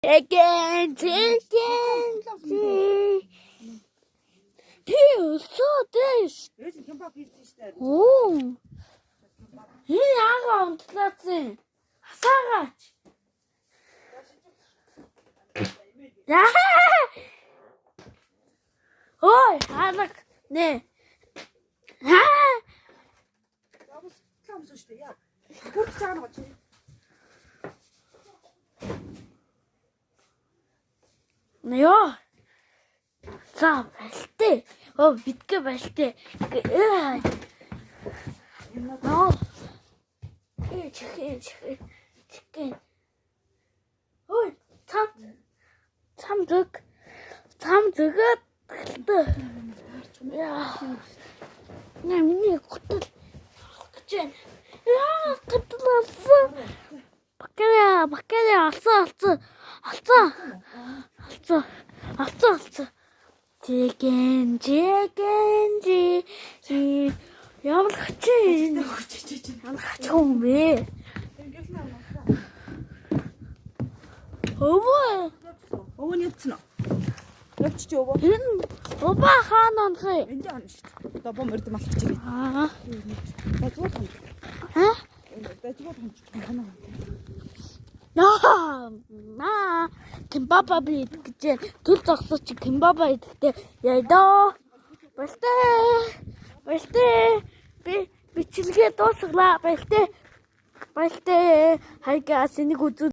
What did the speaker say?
Chicken. So this. Oh. Энэ яагаад унтлаацсан? Хасаагач. Ой, ханаг нэ. Нё. За байлтээ. Оо битгэ байлтээ. Ноо. Chicken. Ой, цам зүг. Цам зүгээд яа. Миний готод гэж байна. Яа, готлоосоо. Бакалия алцаа. Chicken. Ямар хачи юм бэ? Өвөө нь явцсан уу? Явчих өвөө. Энэ баба хаана онхоо? Энд яана шүү дээ. Одоо бом өрдөм алчих чигээ. Дажгууд хонч. Дажгууд хонч. Кимбаба би гэж төл зогсооч кимбаба идэхтэй яйдаа. Балтай. Би бичлэгээ дуусглаа. Балтай. Хайгаас энийг үзүү.